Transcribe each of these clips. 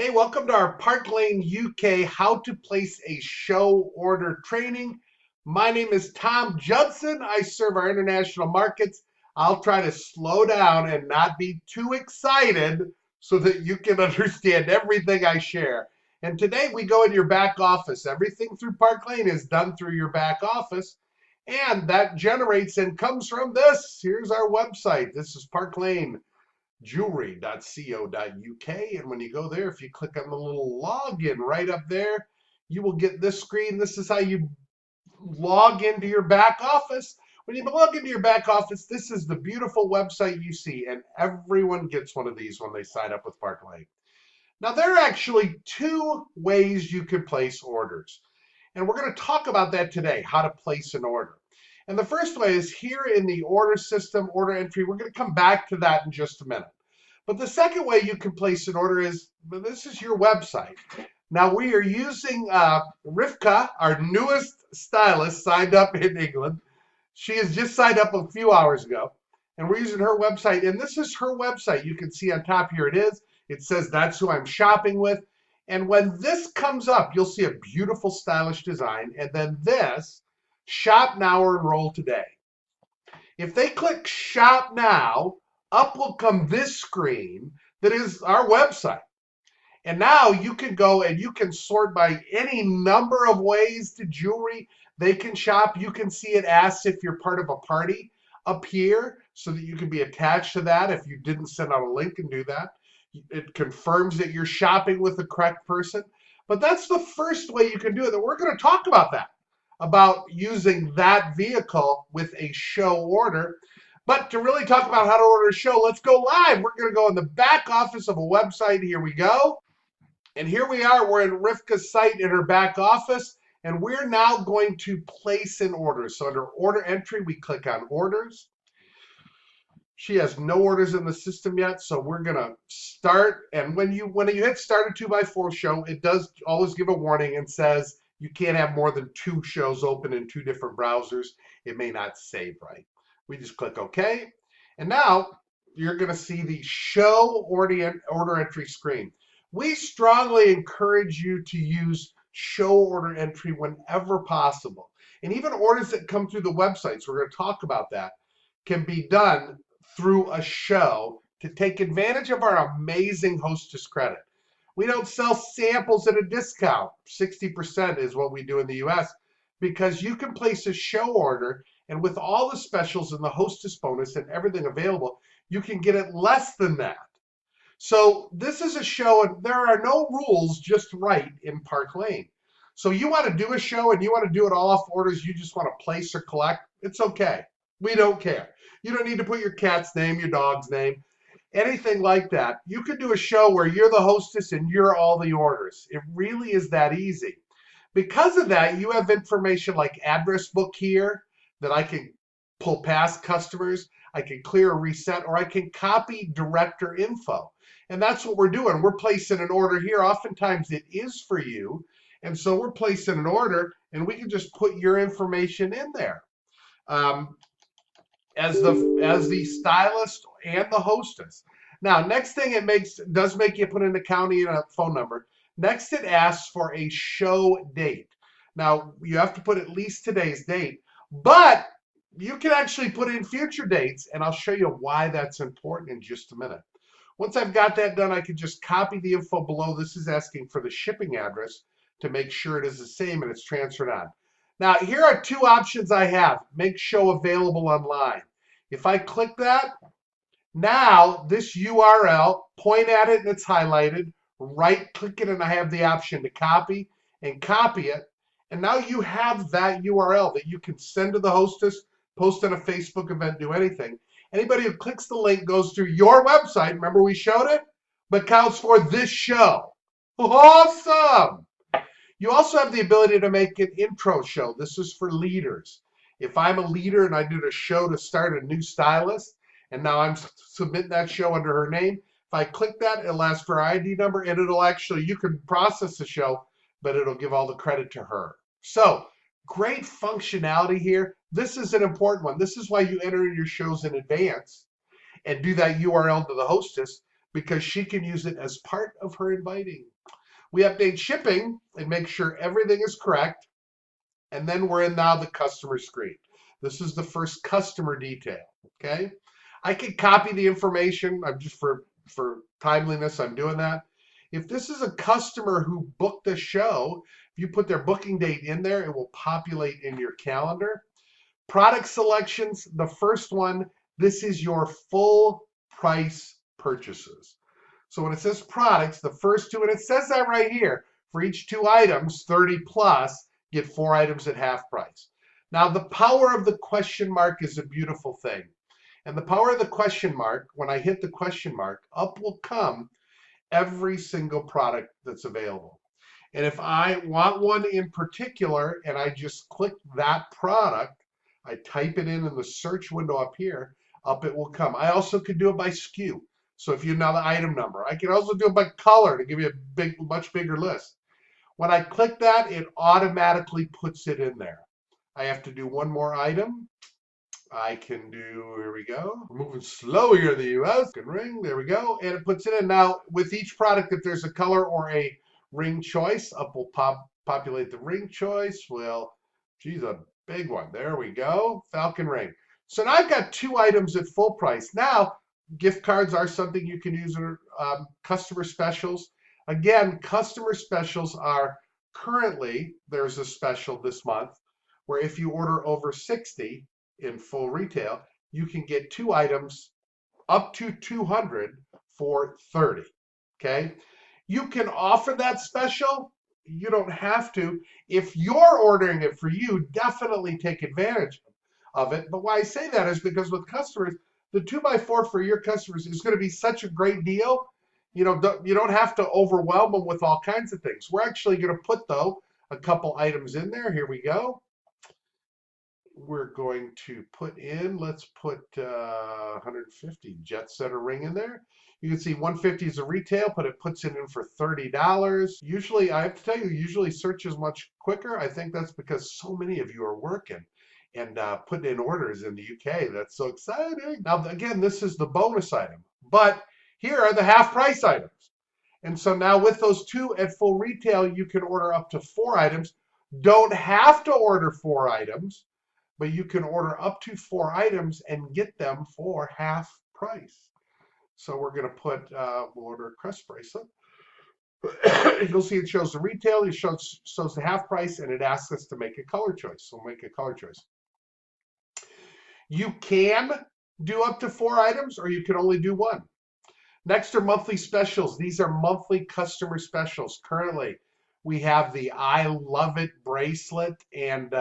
Hey, welcome to our Park Lane UK How to Place a Show Order training. My name is Tom Judson. I serve our international markets. I'll try to slow down and not be too excited so that you can understand everything I share. And today we go in your back office. Everything through Park Lane is done through your back office. And that generates and comes from this. Here's our website. This is Park Lane jewelry.co.uk. And when you go there, if you click on the little login right up there, you will get this screen. This is how you log into your back office. When you log into your back office, this is the beautiful website you see, and everyone gets one of these when they sign up with Park Lane. Now, there are actually two ways you can place orders, and we're going to talk about that today, how to place an order. And the first way is here in the order system, order entry. We're going to come back to that in just a minute. But the second way you can place an order is, this is your website. Now we are using Rivka, our newest stylist, signed up in England. She has just signed up a few hours ago. And we're using her website. And this is her website. You can see on top here it is. It says that's who I'm shopping with. And when this comes up, you'll see a beautiful stylish design. And then this, shop now or enroll today. If they click shop now, up will come this screen that is our website. And now you can go and you can sort by any number of ways to jewelry they can shop. You can see it asks if you're part of a party up here so that you can be attached to that if you didn't send out a link and do that. It confirms that you're shopping with the correct person. But that's the first way you can do it. And we're going to talk about that, about using that vehicle with a show order. But to really talk about how to order a show, let's go live. We're going to go in the back office of a website. Here we go. And here we are. We're in Rivka's site in her back office. And we're now going to place an order. So under order entry, we click on orders. She has no orders in the system yet, so we're gonna start. And when you hit start a 2x4 show, it does always give a warning and says you can't have more than 2 shows open in 2 different browsers. It may not save right. We just click OK. And now you're gonna see the show order entry screen. We strongly encourage you to use show order entry whenever possible. And even orders that come through the websites, we're gonna talk about that, can be done through a show to take advantage of our amazing hostess credit. We don't sell samples at a discount. 60% is what we do in the US, because you can place a show order, and with all the specials and the hostess bonus and everything available, you can get it less than that. So this is a show, and there are no rules, just right in Park Lane. So you want to do a show and you want to do it all off orders, you just want to place or collect, it's okay. We don't care. You don't need to put your cat's name, your dog's name, anything like that. You could do a show where you're the hostess and you're all the orders. It really is that easy. Because of that, you have information like address book here that I can pull past customers. I can clear a reset, or I can copy director info. And that's what we're doing. We're placing an order here. Oftentimes it is for you. And so we're placing an order, and we can just put your information in there. As the stylist and the hostess. Now, next thing it does make you put in a county and a phone number. Next, it asks for a show date. Now, you have to put at least today's date, but you can actually put in future dates, and I'll show you why that's important in just a minute. Once I've got that done, I can just copy the info below. This is asking for the shipping address to make sure it is the same and it's transferred on. Now, here are 2 options I have. Make show available online. If I click that, now this URL, point at it and it's highlighted, right click it and I have the option to copy and copy it. And now you have that URL that you can send to the hostess, post on a Facebook event, do anything. Anybody who clicks the link goes to your website, remember we showed it, but counts for this show. Awesome! You also have the ability to make an intro show. This is for leaders. If I'm a leader and I did a show to start a new stylist, and now I'm submitting that show under her name, if I click that, it'll ask for her ID number, and it'll actually, you can process the show, but it'll give all the credit to her. So, great functionality here. This is an important one. This is why you enter your shows in advance and do that URL to the hostess, because she can use it as part of her inviting. We update shipping and make sure everything is correct. And then we're in now the customer screen. This is the first customer detail, okay? I could copy the information. I'm just for timeliness, I'm doing that. If this is a customer who booked a show, if you put their booking date in there, it will populate in your calendar. Product selections, the first one, this is your full price purchases. So when it says products, the first two, and it says that right here, for each 2 items, 30 plus, get 4 items at half price. Now the power of the question mark is a beautiful thing. And the power of the question mark, when I hit the question mark, up will come every single product that's available. And if I want one in particular and I just click that product, I type it in the search window up here, up it will come. I also could do it by SKU. So if you know the item number, I can also do it by color to give you a much bigger list. When I click that, it automatically puts it in there. I have to do one more item. I can do, here we go. We're moving slow here in the US. Can ring, there we go. And it puts it in. Now, with each product, if there's a color or a ring choice, up will populate the ring choice. Well, geez, a big one. There we go. Falcon ring. So now I've got 2 items at full price. Now, gift cards are something you can use in customer specials. Again, customer specials are currently, there's a special this month where if you order over 60 in full retail, you can get 2 items up to 200 for 30. Okay? You can offer that special. You don't have to. If you're ordering it for you, definitely take advantage of it. But why I say that is because with customers, the 2x4 for your customers is going to be such a great deal. You don't have to overwhelm them with all kinds of things. We're actually going to put, though, a couple items in there. Here we go. We're going to put in, let's put 150 Jet Setter ring in there. You can see 150 is a retail, but it puts it in for $30. Usually, I have to tell you, usually search is much quicker. I think that's because so many of you are working and putting in orders in the UK. That's so exciting. Now, again, this is the bonus item, but here are the half price items. And so now with those 2 at full retail, you can order up to 4 items. Don't have to order 4 items, but you can order up to 4 items and get them for half price. So we're going to put, we'll order a crest bracelet. You'll see it shows the retail, it shows the half price, and it asks us to make a color choice. So we'll make a color choice. You can do up to 4 items, or you can only do 1. Next are monthly specials. These are monthly customer specials. Currently, we have the I Love It bracelet and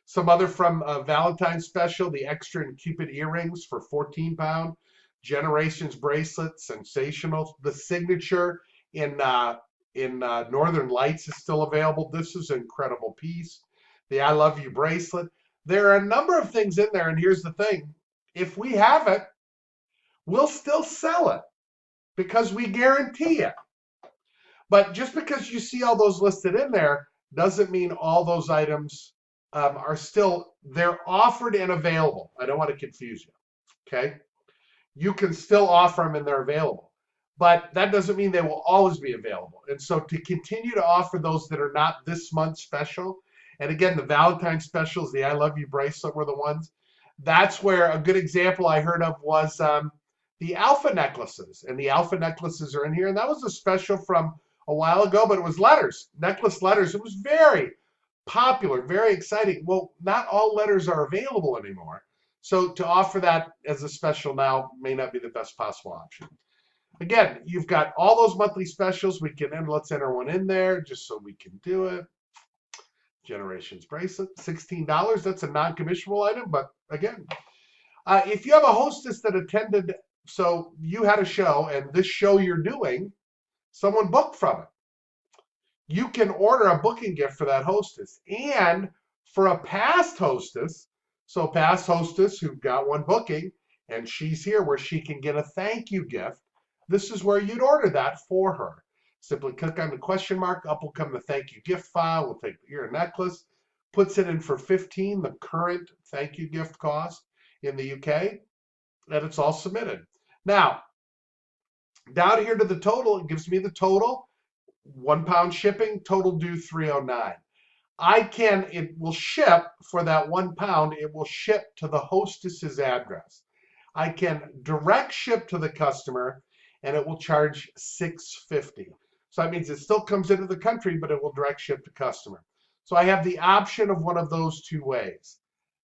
some other from Valentine's special, the Extra and Cupid earrings for £14. Generations bracelet, sensational. The signature in Northern Lights is still available. This is an incredible piece. The I Love You bracelet. There are a number of things in there, and here's the thing. If we have it, we'll still sell it because we guarantee it. But just because you see all those listed in there doesn't mean all those items are still, they're offered and available. I don't want to confuse you, okay? You can still offer them and they're available. But that doesn't mean they will always be available. And so to continue to offer those that are not this month's special, and again, the Valentine's specials, the I Love You bracelet were the ones. That's where a good example I heard of was the Alpha necklaces. And the Alpha necklaces are in here. And that was a special from a while ago, but it was letters, necklace letters. It was very popular, very exciting. Well, not all letters are available anymore. So to offer that as a special now may not be the best possible option. Again, you've got all those monthly specials. Let's enter one in there just so we can do it. Generations bracelet, $16. That's a non-commissionable item, but again, if you have a hostess that attended, so you had a show and this show you're doing, someone booked from it. You can order a booking gift for that hostess. And for a past hostess, so past hostess who got one booking and she's here where she can get a thank you gift, this is where you'd order that for her. Simply click on the question mark, up will come the thank you gift file. We'll take the ear necklace, puts it in for $15, the current thank you gift cost in the UK, and it's all submitted. Now, Down here to the total, it gives me the total. 1 pound shipping, total due $309. It will ship for that 1 pound, it will ship to the hostess's address. I can direct ship to the customer and it will charge $650. So that means it still comes into the country, but it will direct ship to customer. So I have the option of one of those two ways.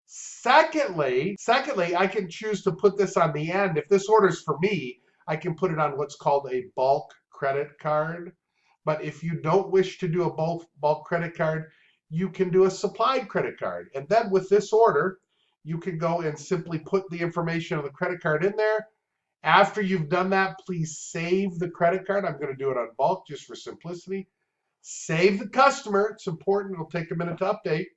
Secondly, I can choose to put this on the end. If this order is for me, I can put it on what's called a bulk credit card. But if you don't wish to do a bulk credit card, you can do a supplied credit card. And then with this order, you can go and simply put the information of the credit card in there. After you've done that, please save the credit card. I'm going to do it on bulk just for simplicity. Save the customer. It's important. It'll take a minute to update.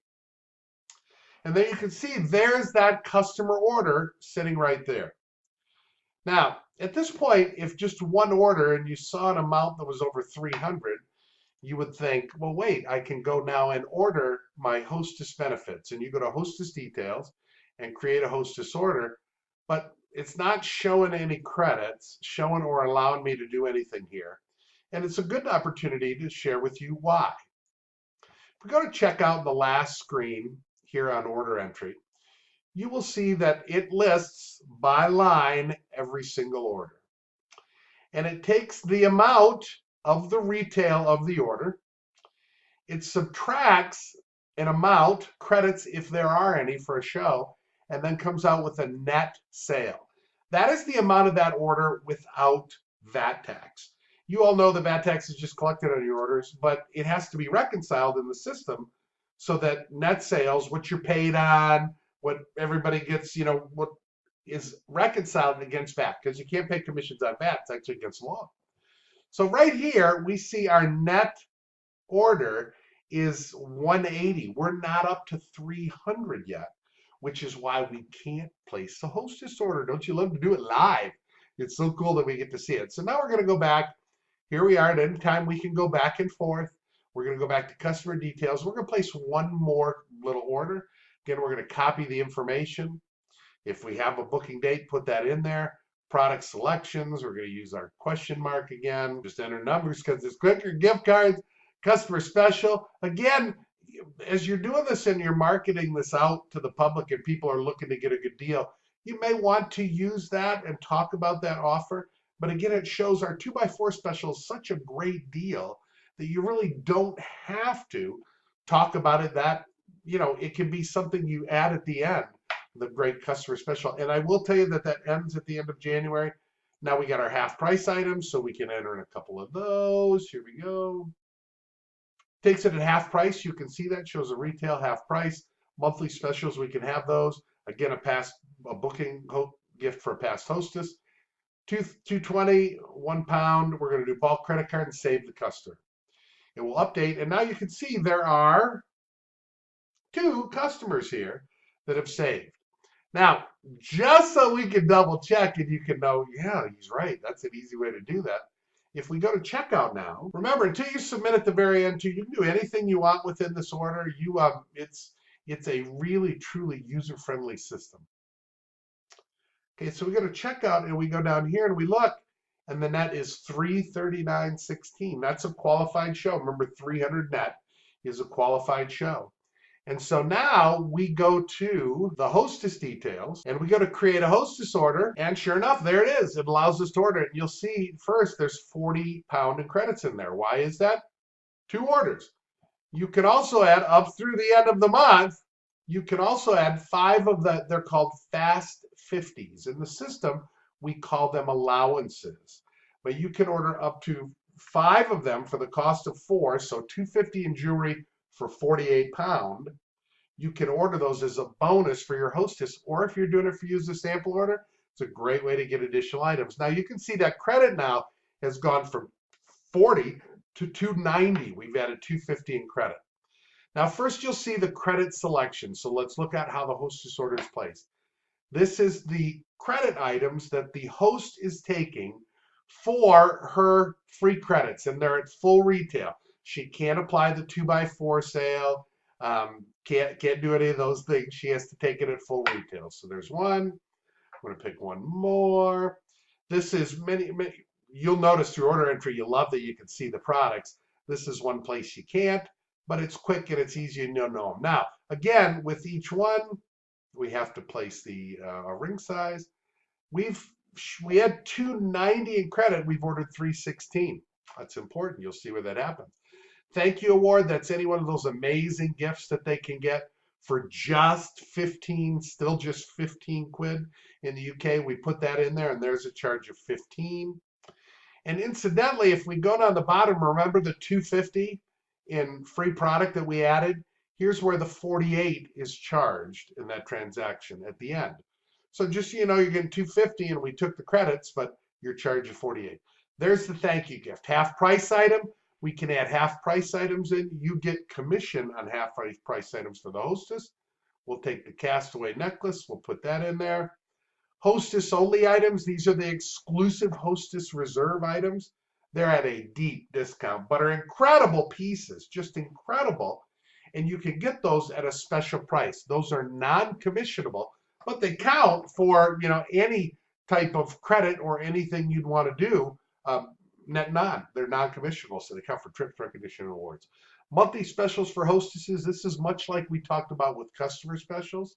And then you can see there's that customer order sitting right there. Now, at this point, if just one order and you saw an amount that was over 300, you would think, well, wait, I can go now and order my hostess benefits. And you go to hostess details and create a hostess order, but it's not showing any credits, showing or allowing me to do anything here. And it's a good opportunity to share with you why. If we go to checkout, the last screen here on order entry, you will see that it lists by line every single order. And it takes the amount of the retail of the order. It subtracts an amount, credits if there are any for a show, and then comes out with a net sale. That is the amount of that order without VAT tax. You all know the VAT tax is just collected on your orders, but it has to be reconciled in the system so that net sales, what you're paid on, what everybody gets, what is reconciled against VAT, because you can't pay commissions on VAT. It's actually against law. So right here, we see our net order is 180. We're not up to 300 yet, which is why we can't place the hostess order. Don't you love to do it live? It's so cool that we get to see it. So now we're going to go back. Here we are. At any time, we can go back and forth. We're going to go back to customer details. We're going to place one more little order. Again, we're going to copy the information. If we have a booking date, put that in there. Product selections, we're going to use our question mark again. Just enter numbers because it's quicker. Gift cards, customer special. Again, as you're doing this and you're marketing this out to the public and people are looking to get a good deal, you may want to use that and talk about that offer. But again, it shows our 2x4 special is such a great deal that you really don't have to talk about it. That, it can be something you add at the end. The great customer special. And I will tell you that ends at the end of January. Now we got our half price items, so we can enter in a couple of those. Here we go. Takes it at half price. You can see that shows a retail half price. Monthly specials, we can have those. Again, a booking gift for a past hostess. $220, 1 pound. We're going to do bulk credit card and save the customer. It will update, and now you can see there are 2 customers here that have saved. Now, just so we can double check and you can know, yeah, he's right. That's an easy way to do that. If we go to checkout now, remember, until you submit at the very end, you can do anything you want within this order. It's a really, truly user-friendly system. Okay, so we go to checkout and we go down here and we look, and the net is $339.16. That's a qualified show. Remember, 300 net is a qualified show. And so now we go to the hostess details and we go to create a hostess order. And sure enough, there it is. It allows us to order it. And you'll see first there's 40 pound in credits in there. Why is that? 2 orders. You can also add up through the end of the month. You can also add 5 of the, they're called fast 50s. In the system, we call them allowances. But you can order up to 5 of them for the cost of 4. So $250 in jewelry for 48 pound. You can order those as a bonus for your hostess, or if you're doing it for you as a sample order, it's a great way to get additional items. Now you can see that credit now has gone from 40 to 290. We've added 250 in credit. Now first you'll see the credit selection. So let's look at how the hostess order is placed. This is the credit items that the host is taking for her free credits, and they're at full retail. She can't apply the 2x4 sale, can't do any of those things. She has to take it at full retail. So there's one. I'm going to pick one more. This is you'll notice through order entry, you love that you can see the products. This is one place you can't, but it's quick and it's easy and you'll know them. Now, again, with each one, we have to place the ring size. We had 290 in credit. We've ordered 316. That's important. You'll see where that happens. Thank you award. That's any one of those amazing gifts that they can get for just 15, still just 15 quid in the UK. We put that in there and there's a charge of 15. And incidentally, if we go down the bottom, remember the 250 in free product that we added? Here's where the 48 is charged in that transaction at the end. So just so you know, you're getting 250 and we took the credits, but you're charged 48. There's the thank you gift. Half price item. We can add half price items in. You get commission on half price items for the hostess. We'll take the Castaway necklace. We'll put that in there. Hostess only items. These are the exclusive Hostess Reserve items. They're at a deep discount, but are incredible pieces, just incredible. And you can get those at a special price. Those are non-commissionable, but they count for, you know, any type of credit or anything you'd want to do. They're non-commissionable, so they count for trips, recognition, and awards. Monthly specials for hostesses. This is much like we talked about with customer specials.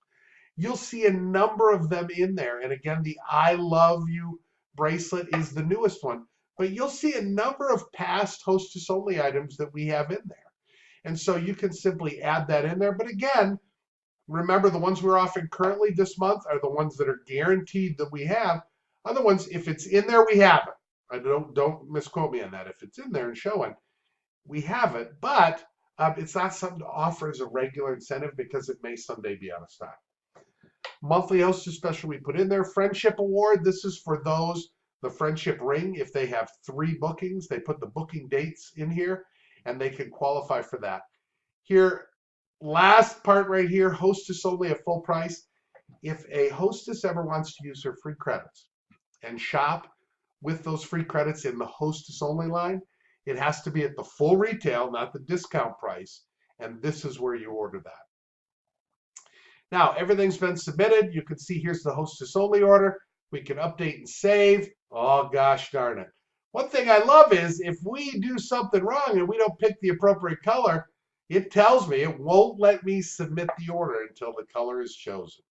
You'll see a number of them in there. And again, the I Love You bracelet is the newest one. But you'll see a number of past hostess only items that we have in there. And so you can simply add that in there. But again, remember the ones we're offering currently this month are the ones that are guaranteed that we have. Other ones, if it's in there, we have it. I don't misquote me on that. If it's in there and showing, we have it. But it's not something to offer as a regular incentive because it may someday be out of stock. Monthly hostess special we put in there. Friendship award. This is for those, the friendship ring. If they have 3 bookings, they put the booking dates in here and they can qualify for that. Here, last part right here, hostess only at full price. If a hostess ever wants to use her free credits and shop with those free credits in the hostess only line, it has to be at the full retail, not the discount price. And this is where you order that. Now, everything's been submitted. You can see here's the hostess only order. We can update and save. Oh, gosh darn it. One thing I love is if we do something wrong and we don't pick the appropriate color, it tells me it won't let me submit the order until the color is chosen.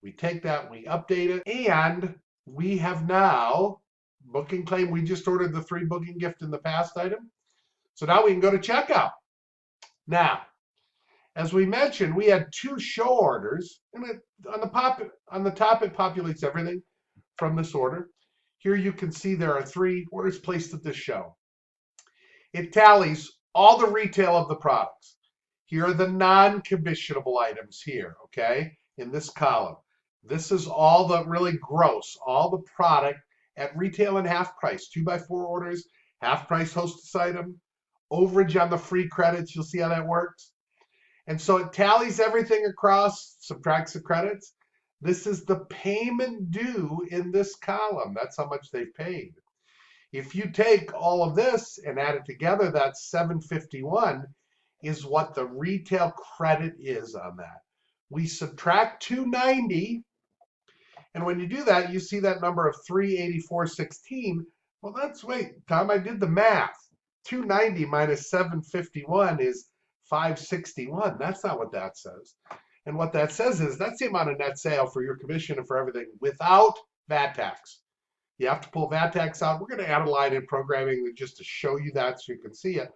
We take that, we update it, and we have now booking claim. We just ordered the 3 booking gift in the past item. So now we can go to checkout. Now, as we mentioned, we had 2 show orders, and on the top it populates everything from this order. Here you can see there are 3 orders placed at this show. It tallies all the retail of the products. Here are the non-commissionable items here, okay, in this column. This is all the really gross, all the product at retail and half price. 2x4 orders, half price hostess item, overage on the free credits. You'll see how that works. And so it tallies everything across, subtracts the credits. This is the payment due in this column. That's how much they've paid. If you take all of this and add it together, that's $751 is what the retail credit is on that. We subtract $290, and when you do that, you see that number of $384.16. Well, wait, Tom, I did the math. $290 minus $751 is $561. That's not what that says. And what that says is that's the amount of net sale for your commission and for everything without VAT tax. You have to pull VAT tax out. We're going to add a line in programming just to show you that so you can see it.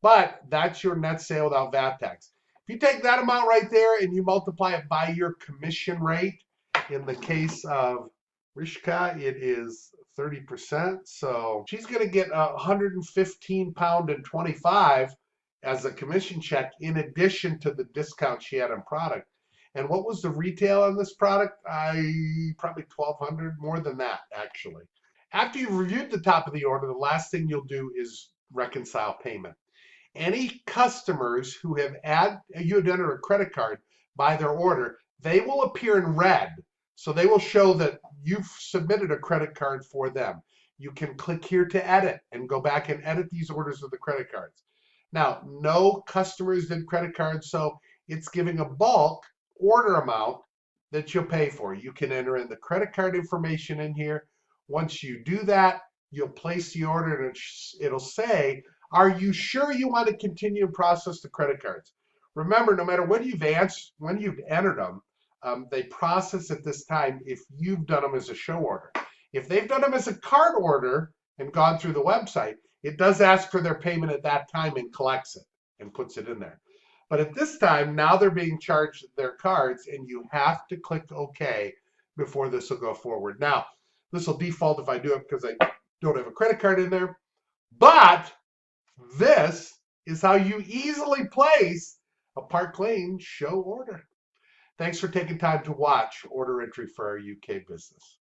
But that's your net sale without VAT tax. If you take that amount right there and you multiply it by your commission rate, in the case of Rishka, it is 30%. So she's going to get £115.25 as a commission check in addition to the discount she had on product. And what was the retail on this product? Probably $1,200, more than that, actually. After you've reviewed the top of the order, the last thing you'll do is reconcile payment. Any customers who have you had entered a credit card by their order, they will appear in red. So they will show that you've submitted a credit card for them. You can click here to edit and go back and edit these orders with the credit cards. Now, no customers did credit cards, so it's giving a bulk order amount that you'll pay for. You can enter in the credit card information in here. Once you do that, you'll place the order and it'll say, are you sure you want to continue and process the credit cards? Remember, no matter when you've entered them, they process at this time if you've done them as a show order. If they've done them as a card order and gone through the website, it does ask for their payment at that time and collects it and puts it in there. But at this time, now they're being charged their cards, and you have to click OK before this will go forward. Now, this will default if I do it because I don't have a credit card in there. But this is how you easily place a Park Lane show order. Thanks for taking time to watch Order Entry for our UK business.